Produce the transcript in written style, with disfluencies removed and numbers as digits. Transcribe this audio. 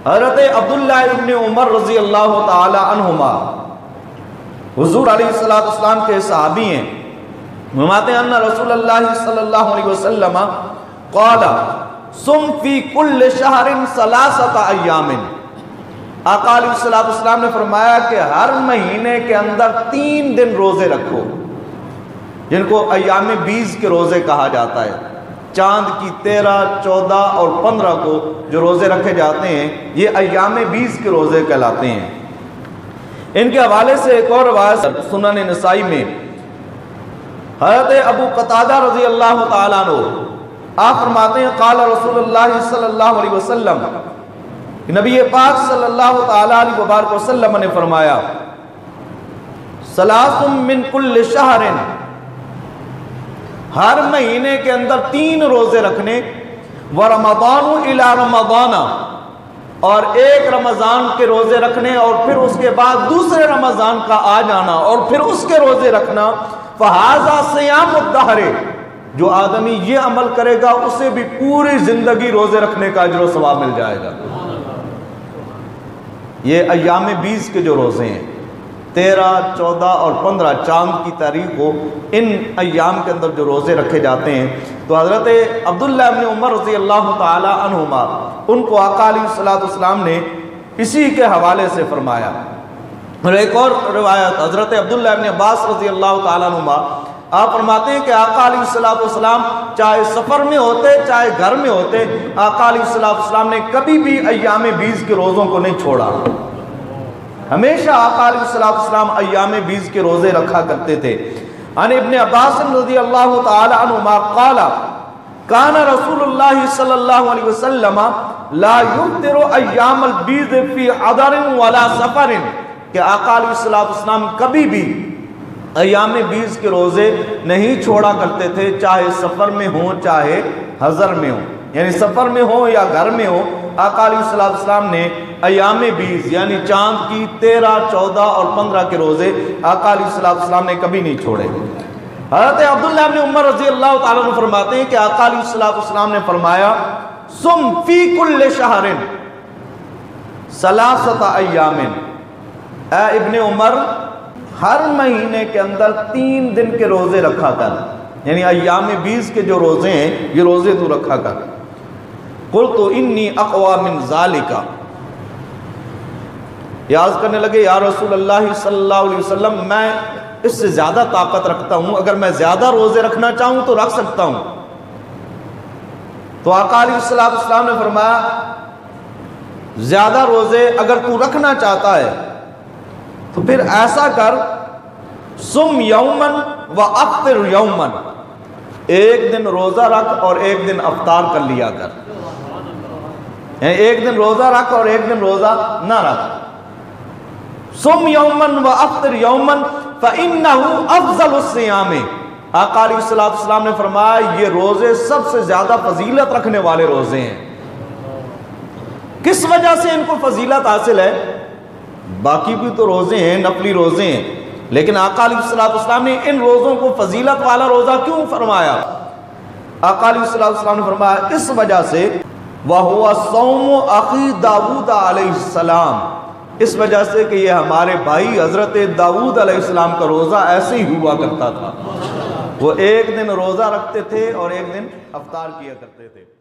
हज़रत अब्दुल्लाह इब्न उमर रज़ी अल्लाह ताला अन्हुमा हुज़ूर अलैहिस्सलाम के सहाबी हैं। फरमाते हैं अन्ना रसूलुल्लाह सल्लल्लाहु अलैहि वसल्लम क़ाला सुम फी कुल्ल शहरिन सलासत अय्यामिन। आका अलैहिस्सलाम ने फरमाया कि हर महीने के अंदर 3 दिन रोजे रखो, जिनको अय्याम बीज के रोजे कहा जाता है। चांद की 13, 14 और 15 को जो रोजे रखे जाते हैं ये अय्याम बीज के रोजे कहलाते हैं। इनके हवाले से एक और रवायत सुनन नसाई में हज़रत अबू कतादा रज़ी अल्लाह ताला अन्हु आप फरमाते हैं क़ाल रसूलुल्लाह सल्लल्लाहु अलैहि वसल्लम, नबी पाक सल्लल्लाहु ताला अलैहि वसल्लम ने फरमाया सलासुम मिन कुल्ल शहरिन, हर महीने के अंदर 3 रोजे रखने, व रमज़ानु इला रमज़ाना, और एक रमज़ान के रोजे रखने और फिर उसके बाद दूसरे रमज़ान का आ जाना और फिर उसके रोजे रखना। फ़हाज़ा सियामुद दहरे, जो आदमी ये अमल करेगा उसे भी पूरी जिंदगी रोजे रखने का अजर व सवाब मिल जाएगा। ये अय्याम बीज के जो रोजे हैं 13, 14 और 15 चांद की तारीख को इन अय्याम के अंदर जो रोज़े रखे जाते हैं, तो हज़रत अब्दुल्लाह इब्न उमर रज़ी अल्लाह ताला अन्हुमा उनको आका अलैहिस्सलाम ने इसी के हवाले से फरमाया। और एक और रिवायत हज़रत अब्दुल्लाह इब्न अब्बास रज़ी अल्लाह ताला अन्हुमा आप फरमाते हैं कि आका अलैहिस्सलाम चाहे सफ़र में होते चाहे घर में होते, आका अलैहिस्सलाम ने कभी भी अय्याम बीज के रोज़ों को नहीं छोड़ा। हमेशा आका अलैहिस्सलाम अय्याम बीज के रोजे रखा करते थे। अन इब्न अब्बास रज़ी अल्लाह ताला अन्हुमा क़ाला काना रसूलुल्लाह सल्लल्लाहु अलैहि वसल्लम ला युफ्तिरु अय्यामल बीज फी अदरिन वला सफरिन, कि आका अलैहिस्सलाम कभी भी अय्याम बीज के रोजे नहीं छोड़ा करते थे, चाहे सफर में हो चाहे हजर में हो, यानी सफर में हो या घर में हो। आका अलैहिस्सलाम ने अय्याम बीज यानी चांद की 13, 14 और 15 के रोजे आका अलैहिस्सलाम ने कभी नहीं छोड़े। हज़रत अब्दुल्लाह इब्न उमर रज़ी अल्लाह ताला अन्हु फरमाते हैं कि आका अलैहिस्सलाम ने फरमाया सुम फी कुल्ल शहरिन सलासत अय्यामिन, ए इब्न उमर हर महीने के अंदर 3 दिन के रोजे रखा कर, यानी अय्याम बीज के जो रोजे हैं ये रोजे तू रखा कर। कुल तो इन्नी अक़वा मिन ज़ालिका, याद करने लगे या रसूलल्लाह सल्लल्लाहु अलैहि वसल्लम मैं इससे ज़्यादा ताकत रखता हूँ, अगर मैं ज़्यादा रोज़े रखना चाहूँ तो रख सकता हूँ। तो आका अलैहिस्सलाम ने फरमाया ज़्यादा रोज़े अगर तू रखना चाहता है तो फिर ऐसा कर सुम यौमन व अफ्तिर यौमन, एक दिन रोज़ा रख और एक दिन अफ्तार कर लिया कर, एक दिन रोज़ा रख और एक दिन रोज़ा ना रख। सुम यौमन व अफ्तिर यौमन फ़इन्नहु अफ़ज़लुस सियाम, आका अलैहिस्सलाम ने फरमाया ये रोज़े सबसे ज़्यादा फजीलत रखने वाले रोज़े हैं। किस वजह से इनको फजीलत हासिल है? बाकी भी तो रोज़े हैं, नफली रोज़े हैं, लेकिन आका अलैहिस्सलाम ने इन रोज़ों को फजीलत वाला रोज़ा क्यों फरमाया? आका अलैहिस्सलाम ने फरमाया इस वजह से वह हुआ सौम अखी दाऊद अलैहिस्सलाम, इस वजह से कि ये हमारे भाई हज़रत दाऊद अलैहिस्सलाम का रोज़ा ऐसे ही हुआ करता था। वो एक दिन रोज़ा रखते थे और एक दिन अफ्तार किया करते थे।